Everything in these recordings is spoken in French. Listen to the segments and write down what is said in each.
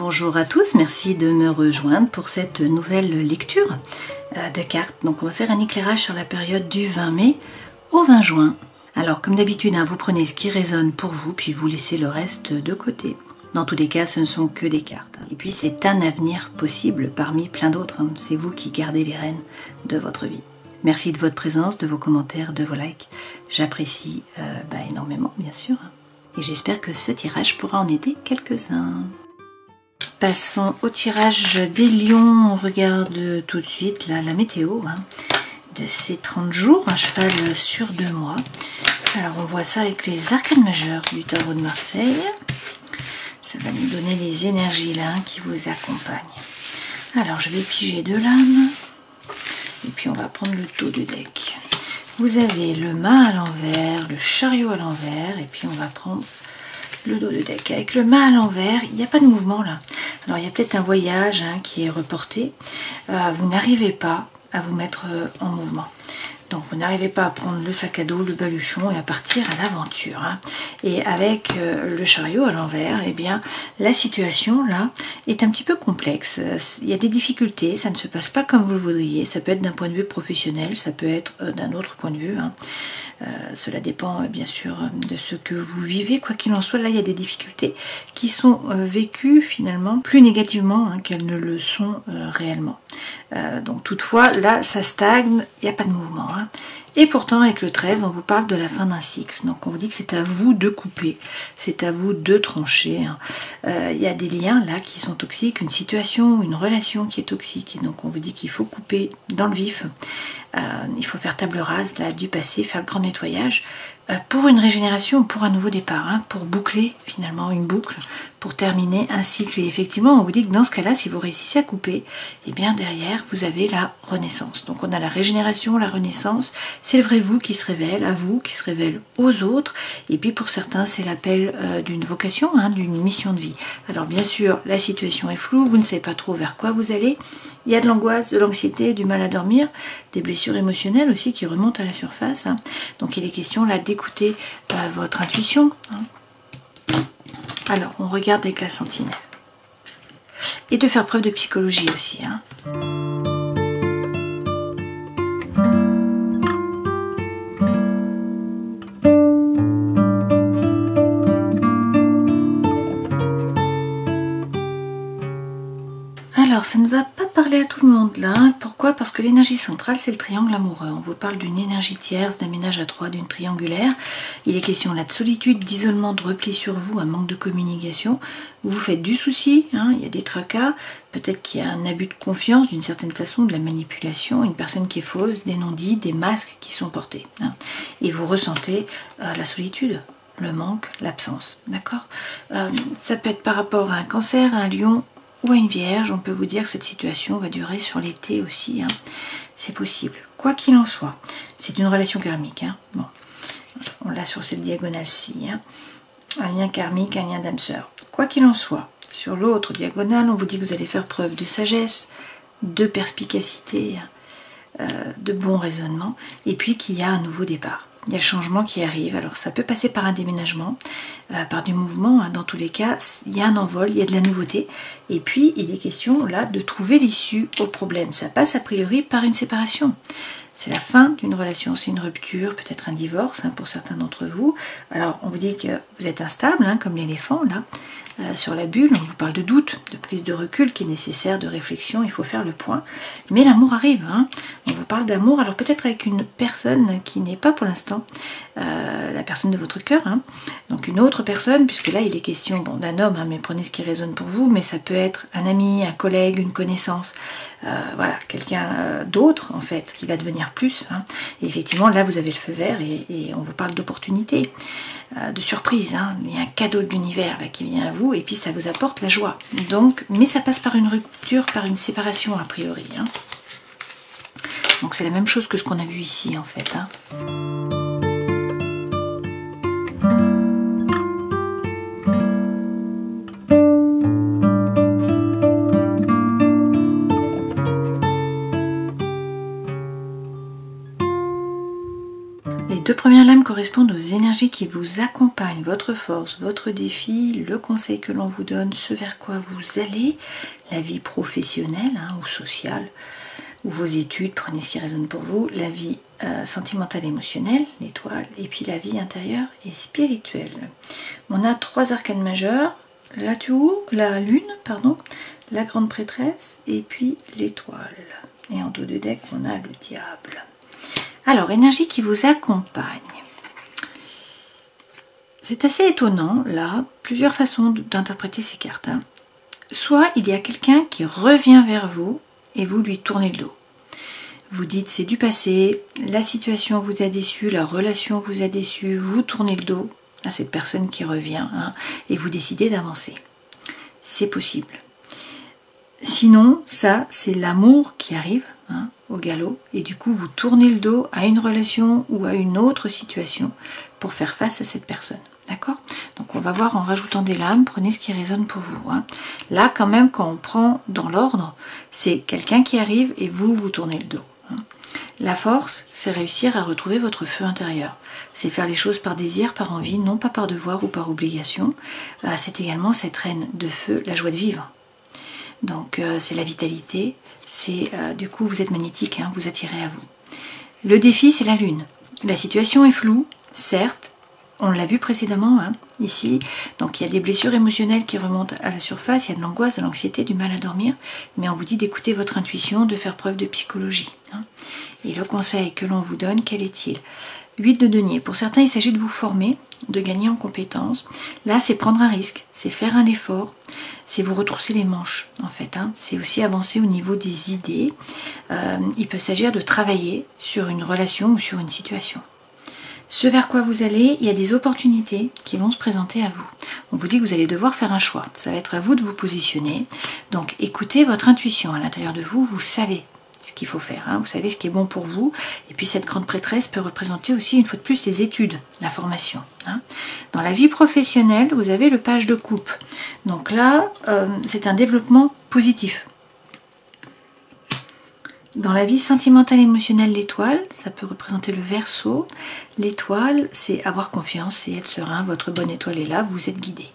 Bonjour à tous, merci de me rejoindre pour cette nouvelle lecture de cartes. Donc on va faire un éclairage sur la période du 20 mai au 20 juin. Alors comme d'habitude, vous prenez ce qui résonne pour vous, puis vous laissez le reste de côté. Dans tous les cas, ce ne sont que des cartes. Et puis c'est un avenir possible parmi plein d'autres. C'est vous qui gardez les rênes de votre vie. Merci de votre présence, de vos commentaires, de vos likes. J'apprécie énormément, bien sûr. Et j'espère que ce tirage pourra en aider quelques-uns. Passons au tirage des lions. On regarde tout de suite la météo de ces 30 jours, un cheval sur 2 mois. Alors on voit ça avec les arcanes majeures du tarot de Marseille. Ça va nous donner les énergies là qui vous accompagnent. Alors je vais piger 2 lames. Et puis on va prendre le dos du deck. Vous avez le mât à l'envers, le chariot à l'envers, et puis on va prendre le dos de deck. Avec le mât à l'envers, il n'y a pas de mouvement là. Alors il y a peut-être un voyage qui est reporté. Vous n'arrivez pas à vous mettre en mouvement. Donc vous n'arrivez pas à prendre le sac à dos, le baluchon et à partir à l'aventure. Et avec le chariot à l'envers, eh bien la situation là est un petit peu complexe. Il y a des difficultés, ça ne se passe pas comme vous le voudriez. Ça peut être d'un point de vue professionnel, ça peut être d'un autre point de vue. Cela dépend bien sûr de ce que vous vivez. Quoi qu'il en soit, là il y a des difficultés qui sont vécues finalement plus négativement qu'elles ne le sont réellement. Donc toutefois, là ça stagne, il n'y a pas de mouvement. Et pourtant avec le 13, on vous parle de la fin d'un cycle. Donc on vous dit que c'est à vous de couper, c'est à vous de trancher. Il y a des liens là qui sont toxiques, une situation, une relation qui est toxique. Et donc on vous dit qu'il faut couper dans le vif. Il faut faire table rase là du passé, faire le grand nettoyage pour une régénération, pour un nouveau départ, pour boucler finalement une boucle, pour terminer un cycle. Et effectivement, on vous dit que dans ce cas-là, si vous réussissez à couper, et bien derrière, vous avez la renaissance. Donc on a la régénération, la renaissance, c'est le vrai vous qui se révèle, à vous, qui se révèle aux autres. Et puis pour certains, c'est l'appel d'une vocation, d'une mission de vie. Alors bien sûr, la situation est floue, vous ne savez pas trop vers quoi vous allez. Il y a de l'angoisse, de l'anxiété, du mal à dormir, des blessures émotionnelles aussi qui remontent à la surface. Donc il est question là d'écouter votre intuition. Alors on regarde avec la sentinelle. Et de faire preuve de psychologie aussi. Alors, ça ne va pas parler à tout le monde là. Pourquoi? Parce que l'énergie centrale, c'est le triangle amoureux. On vous parle d'une énergie tierce, d'un ménage à 3, d'une triangulaire. Il est question là de solitude, d'isolement, de repli sur vous, un manque de communication. Vous vous faites du souci, il y a des tracas. Peut-être qu'il y a un abus de confiance d'une certaine façon, de la manipulation, une personne qui est fausse, des non-dits, des masques qui sont portés. Et vous ressentez la solitude, le manque, l'absence. D'accord? Ça peut être par rapport à un cancer, à un lion, ou à une vierge. On peut vous dire que cette situation va durer sur l'été aussi. C'est possible. Quoi qu'il en soit, c'est une relation karmique. Bon, on l'a sur cette diagonale-ci. Un lien karmique, un lien d'âme sœur. Quoi qu'il en soit, sur l'autre diagonale, on vous dit que vous allez faire preuve de sagesse, de perspicacité, de bon raisonnement, et puis qu'il y a un nouveau départ. Il y a le changement qui arrive. Alors ça peut passer par un déménagement, par du mouvement. Dans tous les cas, il y a un envol, il y a de la nouveauté. Et puis il est question là de trouver l'issue au problème. Ça passe a priori par une séparation. C'est la fin d'une relation, c'est une rupture, peut-être un divorce pour certains d'entre vous. Alors on vous dit que vous êtes instable, comme l'éléphant là, sur la bulle. On vous parle de doute, de prise de recul qui est nécessaire, de réflexion, il faut faire le point. Mais l'amour arrive, on vous parle d'amour, alors peut-être avec une personne qui n'est pas pour l'instant la personne de votre cœur, donc une autre personne, puisque là il est question d'un homme, mais prenez ce qui résonne pour vous, mais ça peut être un ami, un collègue, une connaissance, voilà, quelqu'un d'autre en fait, qui va devenir plus. Et effectivement là vous avez le feu vert et on vous parle d'opportunité, de surprise, il y a un cadeau de l'univers là qui vient à vous et puis ça vous apporte la joie. Donc, mais ça passe par une rupture, par une séparation a priori. Donc c'est la même chose que ce qu'on a vu ici en fait. Les deux premières lames correspondent aux énergies qui vous accompagnent, votre force, votre défi, le conseil que l'on vous donne, ce vers quoi vous allez, la vie professionnelle ou sociale, ou vos études, prenez ce qui résonne pour vous, la vie sentimentale et émotionnelle, l'étoile, et puis la vie intérieure et spirituelle. On a 3 arcanes majeurs, la lune, la grande prêtresse, et puis l'étoile. Et en dos de deck, on a le diable. Alors, énergie qui vous accompagne. C'est assez étonnant, là, plusieurs façons d'interpréter ces cartes. Soit il y a quelqu'un qui revient vers vous et vous lui tournez le dos. Vous dites c'est du passé, la situation vous a déçu, la relation vous a déçu, vous tournez le dos à cette personne qui revient et vous décidez d'avancer. C'est possible. Sinon, ça, c'est l'amour qui arrive au galop et du coup, vous tournez le dos à une relation ou à une autre situation pour faire face à cette personne. D'accord? Donc, on va voir en rajoutant des lames, prenez ce qui résonne pour vous. Là, quand même, quand on prend dans l'ordre, c'est quelqu'un qui arrive et vous tournez le dos. La force, c'est réussir à retrouver votre feu intérieur. C'est faire les choses par désir, par envie, non pas par devoir ou par obligation. C'est également cette reine de feu, la joie de vivre. Donc c'est la vitalité, c'est du coup vous êtes magnétique, vous attirez à vous. Le défi, c'est la lune. La situation est floue, certes, on l'a vu précédemment ici, donc il y a des blessures émotionnelles qui remontent à la surface, il y a de l'angoisse, de l'anxiété, du mal à dormir, mais on vous dit d'écouter votre intuition, de faire preuve de psychologie. Et le conseil que l'on vous donne, quel est-il? 8 de denier. Pour certains, il s'agit de vous former, de gagner en compétences. Là, c'est prendre un risque, c'est faire un effort, c'est vous retrousser les manches, en fait. C'est aussi avancer au niveau des idées. Il peut s'agir de travailler sur une relation ou sur une situation. Ce vers quoi vous allez, il y a des opportunités qui vont se présenter à vous. On vous dit que vous allez devoir faire un choix. Ça va être à vous de vous positionner. Donc, écoutez votre intuition. À l'intérieur de vous, vous savez ce qu'il faut faire, vous savez ce qui est bon pour vous, et puis cette grande prêtresse peut représenter aussi une fois de plus les études, la formation. Dans la vie professionnelle, vous avez le page de coupe, donc là c'est un développement positif. Dans la vie sentimentale et émotionnelle, l'étoile, ça peut représenter le Verseau. L'étoile, c'est avoir confiance, c'est être serein, votre bonne étoile est là, vous êtes guidé.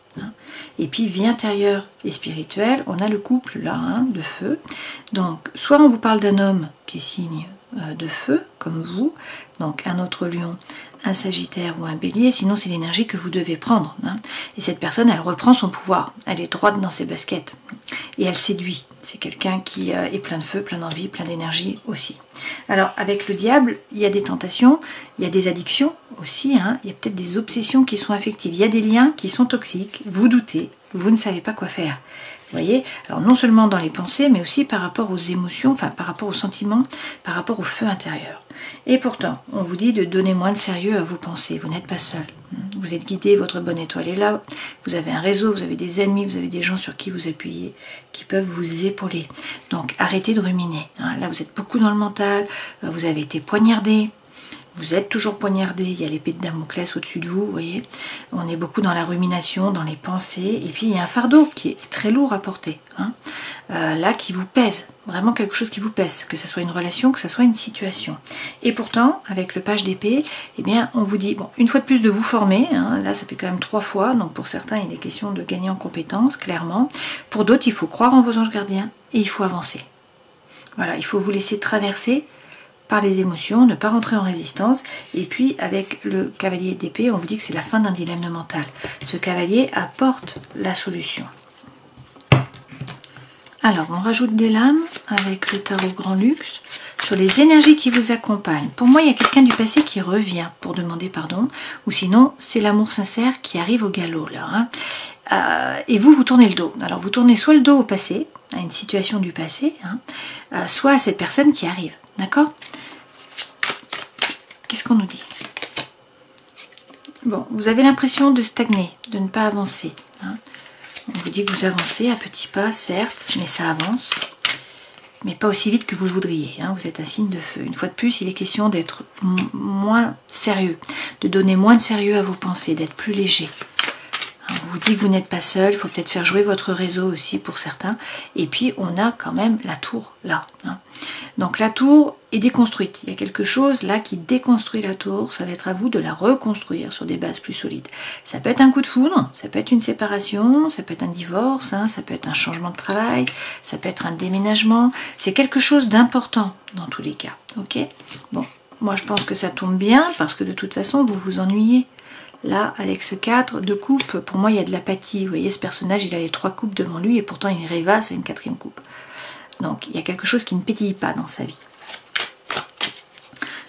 Et puis vie intérieure et spirituelle, on a le couple là, de feu. Donc soit on vous parle d'un homme qui est signe de feu, comme vous, donc un autre lion, un sagittaire ou un bélier, sinon c'est l'énergie que vous devez prendre. Et cette personne, elle reprend son pouvoir, elle est droite dans ses baskets, et elle séduit. C'est quelqu'un qui est plein de feu, plein d'envie, plein d'énergie aussi. Alors avec le diable, il y a des tentations, il y a des addictions aussi, il y a peut-être des obsessions qui sont affectives, il y a des liens qui sont toxiques, vous doutez, vous ne savez pas quoi faire. Vous voyez, alors non seulement dans les pensées, mais aussi par rapport aux émotions, enfin par rapport aux sentiments, par rapport au feu intérieur. Et pourtant, on vous dit de donner moins de sérieux à vos pensées, vous n'êtes pas seul. Vous êtes guidé, votre bonne étoile est là, vous avez un réseau, vous avez des amis, vous avez des gens sur qui vous appuyez, qui peuvent vous épauler. Donc arrêtez de ruminer. Là, vous êtes beaucoup dans le mental, vous avez été poignardé. Vous êtes toujours poignardé, il y a l'épée de Damoclès au-dessus de vous, vous voyez. On est beaucoup dans la rumination, dans les pensées, et puis il y a un fardeau qui est très lourd à porter, là qui vous pèse, vraiment quelque chose qui vous pèse, que ce soit une relation, que ce soit une situation. Et pourtant, avec le page d'épée, eh bien, on vous dit, bon, une fois de plus de vous former, là ça fait quand même 3 fois, donc pour certains il est question de gagner en compétences, clairement. Pour d'autres, il faut croire en vos anges gardiens, et il faut avancer. Voilà, il faut vous laisser traverser par les émotions, ne pas rentrer en résistance. Et puis avec le cavalier d'épée, on vous dit que c'est la fin d'un dilemme mental. Ce cavalier apporte la solution. Alors on rajoute des lames avec le tarot Grand Luxe sur les énergies qui vous accompagnent. Pour moi, il y a quelqu'un du passé qui revient pour demander pardon, ou sinon c'est l'amour sincère qui arrive au galop là. Et vous tournez le dos. Alors vous tournez soit le dos au passé, à une situation du passé, soit à cette personne qui arrive. D'accord? Qu'est-ce qu'on nous dit? Bon, vous avez l'impression de stagner, de ne pas avancer. On vous dit que vous avancez à petits pas, certes, mais ça avance. Mais pas aussi vite que vous le voudriez. Vous êtes un signe de feu. Une fois de plus, il est question d'être moins sérieux, de donner moins de sérieux à vos pensées, d'être plus léger. On vous dit que vous n'êtes pas seul, il faut peut-être faire jouer votre réseau aussi pour certains. Et puis, on a quand même la tour là. Donc la tour, est déconstruite. Il y a quelque chose là qui déconstruit la tour, ça va être à vous de la reconstruire sur des bases plus solides. Ça peut être un coup de foudre, ça peut être une séparation, ça peut être un divorce, hein, ça peut être un changement de travail, ça peut être un déménagement. C'est quelque chose d'important dans tous les cas. Ok? Bon, moi je pense que ça tombe bien parce que de toute façon vous vous ennuyez. Là, avec ce 4 de coupe, pour moi il y a de l'apathie. Vous voyez, ce personnage il a les 3 coupes devant lui et pourtant il rêvasse à une 4e coupe. Donc il y a quelque chose qui ne pétille pas dans sa vie.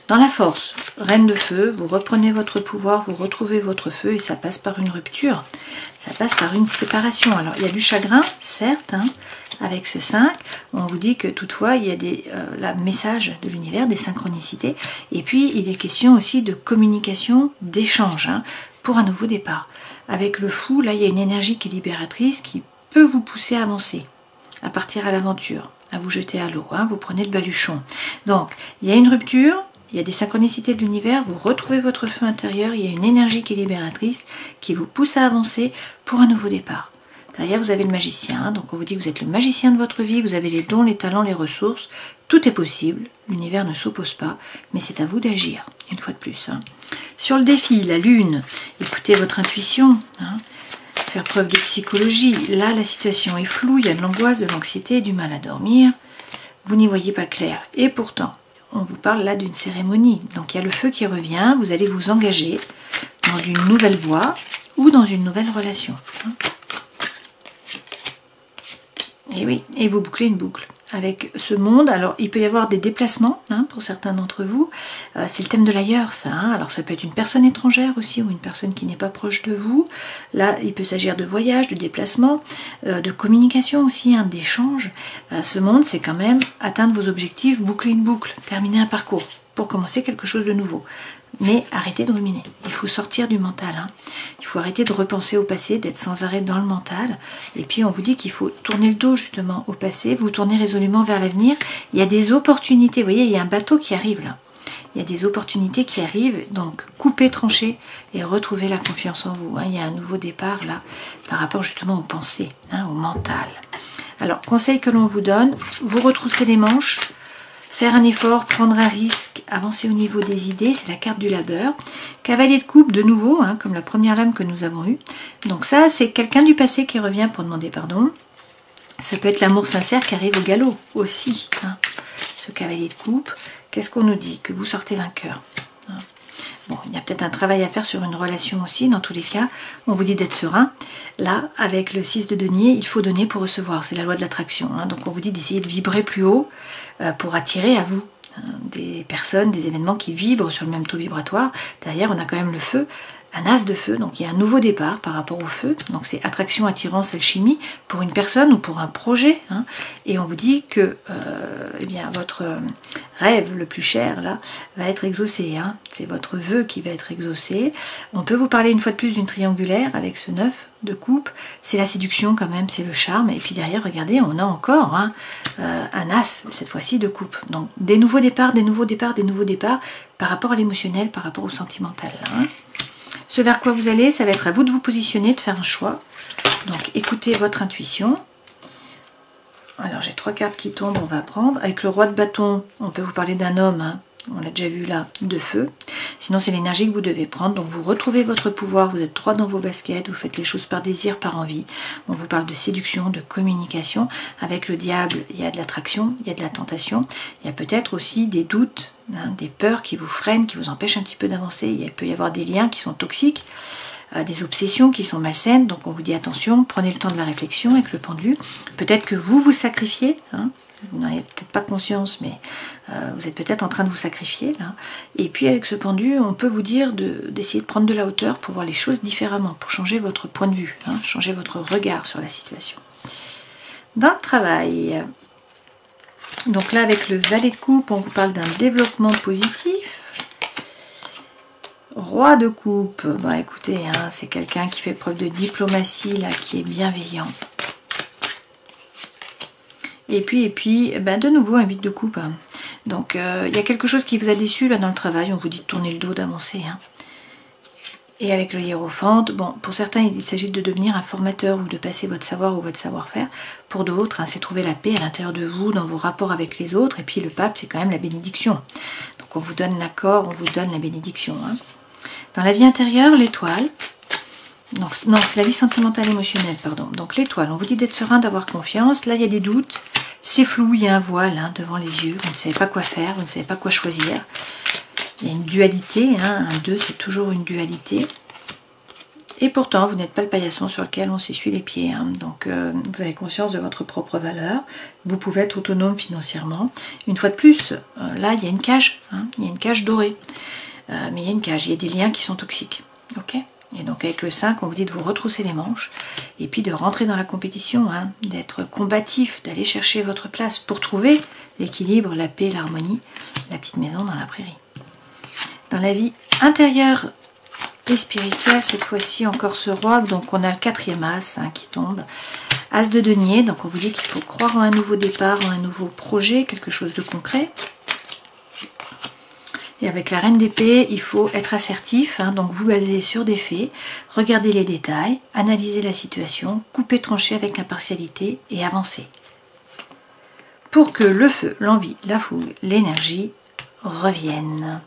Dans la force, reine de feu, vous reprenez votre pouvoir, vous retrouvez votre feu et ça passe par une rupture, ça passe par une séparation. Alors il y a du chagrin, certes, hein, avec ce 5, on vous dit que toutefois il y a des messages de l'univers, des synchronicités, et puis il est question aussi de communication, d'échange, hein, pour un nouveau départ. Avec le fou, là il y a une énergie qui est libératrice qui peut vous pousser à avancer, à partir à l'aventure, à vous jeter à l'eau, hein, vous prenez le baluchon. Donc il y a une rupture, il y a des synchronicités de l'univers, vous retrouvez votre feu intérieur, il y a une énergie qui est libératrice, qui vous pousse à avancer pour un nouveau départ. Derrière, vous avez le magicien, hein, donc on vous dit que vous êtes le magicien de votre vie, vous avez les dons, les talents, les ressources, tout est possible, l'univers ne s'oppose pas, mais c'est à vous d'agir, une fois de plus. Hein. Sur le défi, la lune, écoutez votre intuition, hein, faire preuve de psychologie. Là, la situation est floue, il y a de l'angoisse, de l'anxiété, du mal à dormir, vous n'y voyez pas clair, et pourtant, on vous parle là d'une cérémonie. Donc il y a le feu qui revient, vous allez vous engager dans une nouvelle voie ou dans une nouvelle relation. Et oui, et vous bouclez une boucle avec ce monde. Alors il peut y avoir des déplacements, hein, pour certains d'entre vous. C'est le thème de l'ailleurs, ça. Hein. Alors ça peut être une personne étrangère aussi ou une personne qui n'est pas proche de vous. Là, il peut s'agir de voyage, de déplacement, de communication aussi, hein, d'échange. Ce monde, c'est quand même atteindre vos objectifs, boucler une boucle, terminer un parcours pour commencer quelque chose de nouveau. Mais arrêtez de ruminer, il faut sortir du mental, hein. Il faut arrêter de repenser au passé, d'être sans arrêt dans le mental, et puis on vous dit qu'il faut tourner le dos justement au passé, vous tournez résolument vers l'avenir, il y a des opportunités, vous voyez, il y a un bateau qui arrive là, il y a des opportunités qui arrivent, donc coupez, tranchez et retrouvez la confiance en vous, hein. Il y a un nouveau départ là, par rapport justement aux pensées, hein, au mental. Alors, conseil que l'on vous donne, vous retroussez les manches, faire un effort, prendre un risque, avancer au niveau des idées, c'est la carte du labeur. Cavalier de coupe, de nouveau, hein, comme la première lame que nous avons eue. Donc ça, c'est quelqu'un du passé qui revient pour demander pardon. Ça peut être l'amour sincère qui arrive au galop aussi, hein. Ce cavalier de coupe, qu'est-ce qu'on nous dit? Que vous sortez vainqueur, hein. Bon, il y a peut-être un travail à faire sur une relation aussi, dans tous les cas, on vous dit d'être serein. Là, avec le 6 de denier, il faut donner pour recevoir, c'est la loi de l'attraction, hein. Donc on vous dit d'essayer de vibrer plus haut pour attirer à vous, hein, des personnes, des événements qui vibrent sur le même taux vibratoire. Derrière, on a quand même le feu, un as de feu, donc il y a un nouveau départ par rapport au feu, donc c'est attraction, attirance, alchimie, pour une personne ou pour un projet, hein. Et on vous dit que eh bien, votre rêve le plus cher, là, va être exaucé, hein. C'est votre vœu qui va être exaucé. On peut vous parler une fois de plus d'une triangulaire avec ce 9 de coupe, c'est la séduction quand même, c'est le charme, et puis derrière, regardez, on a encore, hein, un as, cette fois-ci de coupe. Donc des nouveaux départs, des nouveaux départs, des nouveaux départs, par rapport à l'émotionnel, par rapport au sentimental, hein. Ce vers quoi vous allez, ça va être à vous de vous positionner, de faire un choix. Donc écoutez votre intuition. Alors j'ai 3 cartes qui tombent, on va prendre. Avec le roi de bâton, on peut vous parler d'un homme, hein, on l'a déjà vu là, de feu. Sinon c'est l'énergie que vous devez prendre. Donc vous retrouvez votre pouvoir, vous êtes droit dans vos baskets, vous faites les choses par désir, par envie. On vous parle de séduction, de communication. Avec le diable, il y a de l'attraction, il y a de la tentation. Il y a peut-être aussi des doutes, hein, des peurs qui vous freinent, qui vous empêchent un petit peu d'avancer. Il peut y avoir des liens qui sont toxiques, des obsessions qui sont malsaines. Donc on vous dit attention, prenez le temps de la réflexion avec le pendu. Peut-être que vous vous sacrifiez, hein. Vous n'en avez peut-être pas conscience, mais vous êtes peut-être en train de vous sacrifier là. Et puis avec ce pendu, on peut vous dire d'essayer de prendre de la hauteur pour voir les choses différemment, pour changer votre point de vue, hein, changer votre regard sur la situation. Dans le travail, donc là avec le valet de coupe, on vous parle d'un développement positif. Roi de coupe, bah écoutez, hein, c'est quelqu'un qui fait preuve de diplomatie là, qui est bienveillant. Et puis ben de nouveau un 8 de coupe, hein. Donc il y a quelque chose qui vous a déçu là dans le travail, on vous dit de tourner le dos, d'avancer, hein. Et avec le hiérophante, bon, pour certains, il s'agit de devenir un formateur ou de passer votre savoir ou votre savoir-faire. Pour d'autres, hein, c'est trouver la paix à l'intérieur de vous, dans vos rapports avec les autres. Et puis le pape, c'est quand même la bénédiction. Donc on vous donne l'accord, on vous donne la bénédiction. Hein. Dans la vie intérieure, l'étoile. Non, c'est la vie sentimentale émotionnelle, pardon. Donc l'étoile, on vous dit d'être serein, d'avoir confiance. Là, il y a des doutes. C'est flou, il y a un voile hein, devant les yeux. Vous ne savez pas quoi faire, vous ne savez pas quoi choisir. Il y a une dualité, hein, un 2 c'est toujours une dualité. Et pourtant, vous n'êtes pas le paillasson sur lequel on s'essuie les pieds. Hein. Donc, vous avez conscience de votre propre valeur. Vous pouvez être autonome financièrement. Une fois de plus, là, il y a une cage. Hein, il y a une cage dorée. Mais il y a une cage, il y a des liens qui sont toxiques. Ok ? Et donc, avec le 5, on vous dit de vous retrousser les manches. Et puis de rentrer dans la compétition. Hein, d'être combatif, d'aller chercher votre place pour trouver l'équilibre, la paix, l'harmonie. La petite maison dans la prairie. Dans la vie intérieure et spirituelle, cette fois-ci encore ce roi, donc on a le 4e as hein, qui tombe, as de denier, donc on vous dit qu'il faut croire en un nouveau départ, en un nouveau projet, quelque chose de concret. Et avec la reine d'épée, il faut être assertif, hein, donc vous basez sur des faits, regardez les détails, analysez la situation, coupez, tranchez avec impartialité et avancez. Pour que le feu, l'envie, la fougue, l'énergie reviennent.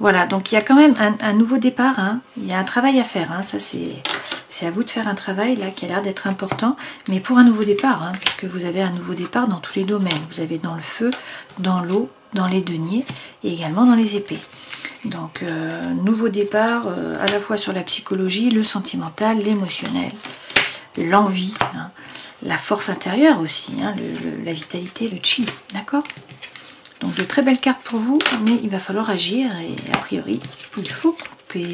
Voilà, donc il y a quand même un nouveau départ, hein. Il y a un travail à faire, hein. Ça c'est à vous de faire un travail là qui a l'air d'être important, mais pour un nouveau départ, hein, puisque vous avez un nouveau départ dans tous les domaines. Vous avez dans le feu, dans l'eau, dans les deniers et également dans les épées. Donc nouveau départ à la fois sur la psychologie, le sentimental, l'émotionnel, l'envie, hein, la force intérieure aussi, hein, la vitalité, le chi, d'accord ? Donc de très belles cartes pour vous, mais il va falloir agir et a priori, il faut couper.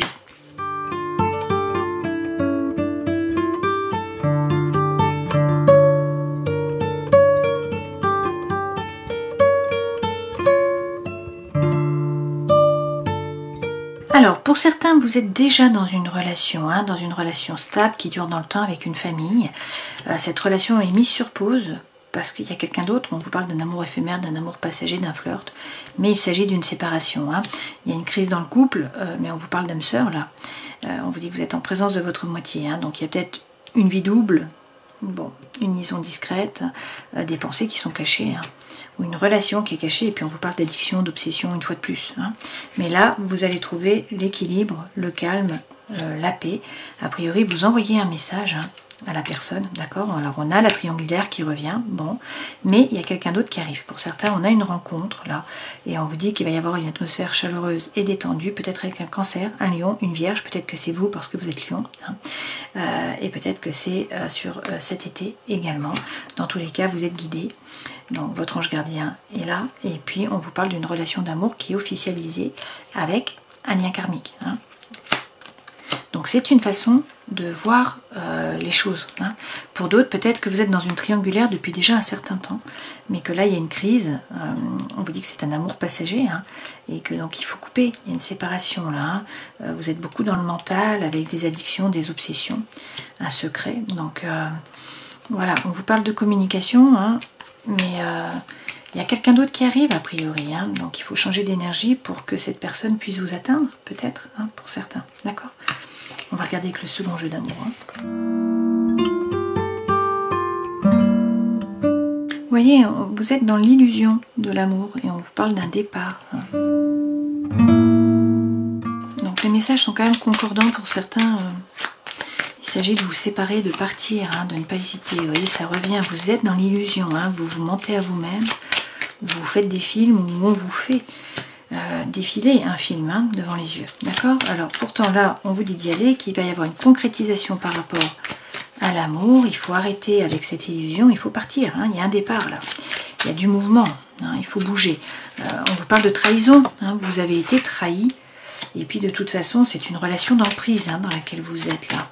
Alors, pour certains, vous êtes déjà dans une relation, hein, dans une relation stable qui dure dans le temps avec une famille. Cette relation est mise sur pause parce qu'il y a quelqu'un d'autre. On vous parle d'un amour éphémère, d'un amour passager, d'un flirt, mais il s'agit d'une séparation. Hein. Il y a une crise dans le couple, mais on vous parle d'âme sœur là. On vous dit que vous êtes en présence de votre moitié, hein, donc il y a peut-être une vie double, bon, une liaison discrète, des pensées qui sont cachées, hein, ou une relation qui est cachée, et puis on vous parle d'addiction, d'obsession une fois de plus. Hein. Mais là, vous allez trouver l'équilibre, le calme, la paix. A priori, vous envoyez un message, hein, à la personne, d'accord? Alors on a la triangulaire qui revient, bon, mais il y a quelqu'un d'autre qui arrive. Pour certains, on a une rencontre là, et on vous dit qu'il va y avoir une atmosphère chaleureuse et détendue, peut-être avec un cancer, un lion, une vierge, peut-être que c'est vous parce que vous êtes lion, hein, et peut-être que c'est sur cet été également. Dans tous les cas, vous êtes guidé, donc votre ange gardien est là, et puis on vous parle d'une relation d'amour qui est officialisée avec un lien karmique, hein. Donc c'est une façon de voir les choses. Hein. Pour d'autres, peut-être que vous êtes dans une triangulaire depuis déjà un certain temps, mais que là il y a une crise. On vous dit que c'est un amour passager, hein, et que donc il faut couper. Il y a une séparation là. Hein. Vous êtes beaucoup dans le mental avec des addictions, des obsessions, un secret. Donc voilà, on vous parle de communication, hein, mais il y a quelqu'un d'autre qui arrive a priori. Hein, donc il faut changer d'énergie pour que cette personne puisse vous atteindre, peut-être, hein, pour certains. D'accord ? On va regarder avec le second jeu d'amour. Hein. Vous voyez, vous êtes dans l'illusion de l'amour et on vous parle d'un départ. Hein. Donc les messages sont quand même concordants pour certains. Il s'agit de vous séparer, de partir, hein, de ne pas hésiter. Vous voyez, ça revient. Vous êtes dans l'illusion. Hein, vous vous mentez à vous-même. Vous faites des films où on vous fait défiler un film, hein, devant les yeux, d'accord? Alors pourtant là on vous dit d'y aller, qu'il va y avoir une concrétisation par rapport à l'amour. Il faut arrêter avec cette illusion, il faut partir, hein. Il y a un départ là, il y a du mouvement, hein, il faut bouger. On vous parle de trahison, hein, vous avez été trahi, et puis de toute façon c'est une relation d'emprise, hein, dans laquelle vous êtes là,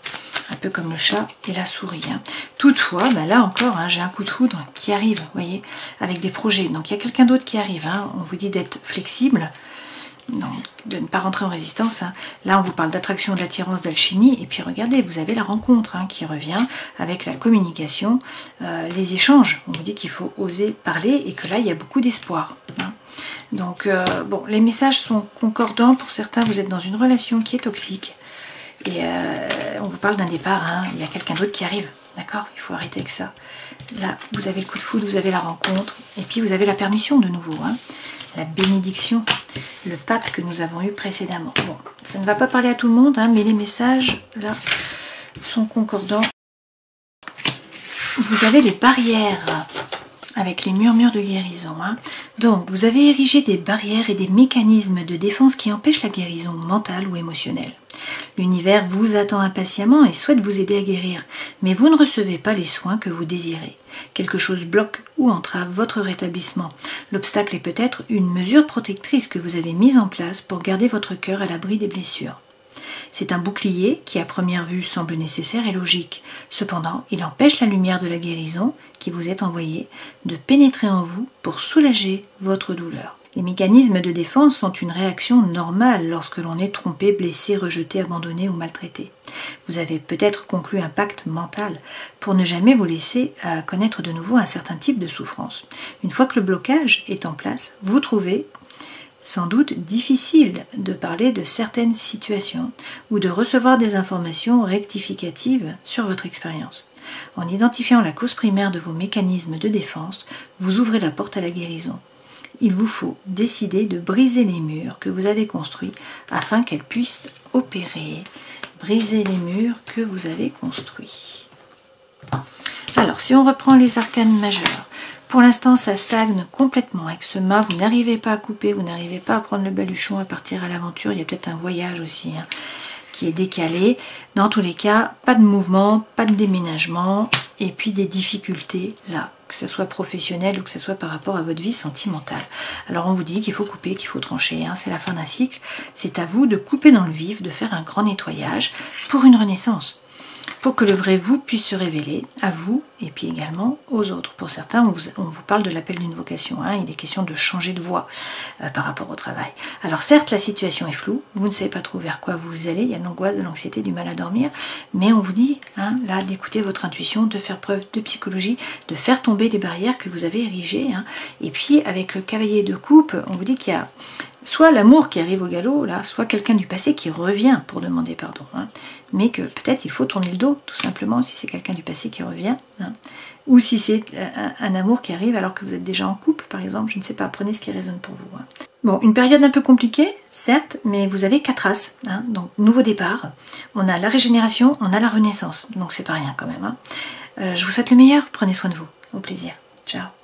un peu comme le chat et la souris, hein. Toutefois, bah là encore, hein, j'ai un coup de foudre qui arrive, vous voyez, avec des projets. Donc il y a quelqu'un d'autre qui arrive, hein. On vous dit d'être flexible, donc, de ne pas rentrer en résistance. Hein. Là, on vous parle d'attraction, d'attirance, d'alchimie. Et puis regardez, vous avez la rencontre, hein, qui revient avec la communication, les échanges. On vous dit qu'il faut oser parler et que là, il y a beaucoup d'espoir. Hein. Donc, bon, les messages sont concordants. Pour certains, vous êtes dans une relation qui est toxique. Et on vous parle d'un départ, hein. Il y a quelqu'un d'autre qui arrive. D'accord? Il faut arrêter avec ça. Là, vous avez le coup de foudre, vous avez la rencontre. Et puis, vous avez la permission de nouveau. Hein. La bénédiction, le pape que nous avons eu précédemment. Bon, ça ne va pas parler à tout le monde, hein, mais les messages, là, sont concordants. Vous avez les barrières avec les murmures de guérison. Hein. Donc, vous avez érigé des barrières et des mécanismes de défense qui empêchent la guérison mentale ou émotionnelle. L'univers vous attend impatiemment et souhaite vous aider à guérir, mais vous ne recevez pas les soins que vous désirez. Quelque chose bloque ou entrave votre rétablissement. L'obstacle est peut-être une mesure protectrice que vous avez mise en place pour garder votre cœur à l'abri des blessures. C'est un bouclier qui, à première vue, semble nécessaire et logique. Cependant, il empêche la lumière de la guérison qui vous est envoyée de pénétrer en vous pour soulager votre douleur. Les mécanismes de défense sont une réaction normale lorsque l'on est trompé, blessé, rejeté, abandonné ou maltraité. Vous avez peut-être conclu un pacte mental pour ne jamais vous laisser connaître de nouveau un certain type de souffrance. Une fois que le blocage est en place, vous trouvez sans doute difficile de parler de certaines situations ou de recevoir des informations rectificatives sur votre expérience. En identifiant la cause primaire de vos mécanismes de défense, vous ouvrez la porte à la guérison. Il vous faut décider de briser les murs que vous avez construits afin qu'elles puissent opérer. Briser les murs que vous avez construits. Alors, si on reprend les arcanes majeures, pour l'instant, ça stagne complètement avec ce mât. Vous n'arrivez pas à couper, vous n'arrivez pas à prendre le baluchon, à partir à l'aventure. Il y a peut-être un voyage aussi hein, qui est décalé. Dans tous les cas, pas de mouvement, pas de déménagement et puis des difficultés là, que ce soit professionnel ou que ce soit par rapport à votre vie sentimentale. Alors on vous dit qu'il faut couper, qu'il faut trancher, hein, c'est la fin d'un cycle. C'est à vous de couper dans le vif, de faire un grand nettoyage pour une renaissance. Pour que le vrai vous puisse se révéler à vous et puis également aux autres. Pour certains, on vous parle de l'appel d'une vocation. Hein, il est question de changer de voie par rapport au travail. Alors certes, la situation est floue. Vous ne savez pas trop vers quoi vous allez. Il y a de l'angoisse, de l'anxiété, du mal à dormir. Mais on vous dit hein, là d'écouter votre intuition, de faire preuve de psychologie, de faire tomber les barrières que vous avez érigées. Hein. Et puis avec le cavalier de coupe, on vous dit qu'il y a soit l'amour qui arrive au galop, là, soit quelqu'un du passé qui revient pour demander pardon. Hein, mais que peut-être il faut tourner le dos, tout simplement, si c'est quelqu'un du passé qui revient. Hein, ou si c'est un amour qui arrive alors que vous êtes déjà en couple, par exemple, je ne sais pas, prenez ce qui résonne pour vous. Hein. Bon, une période un peu compliquée, certes, mais vous avez 4 as. Hein, donc, nouveau départ. On a la régénération, on a la renaissance. Donc, c'est pas rien quand même. Hein. Je vous souhaite le meilleur. Prenez soin de vous. Au plaisir. Ciao.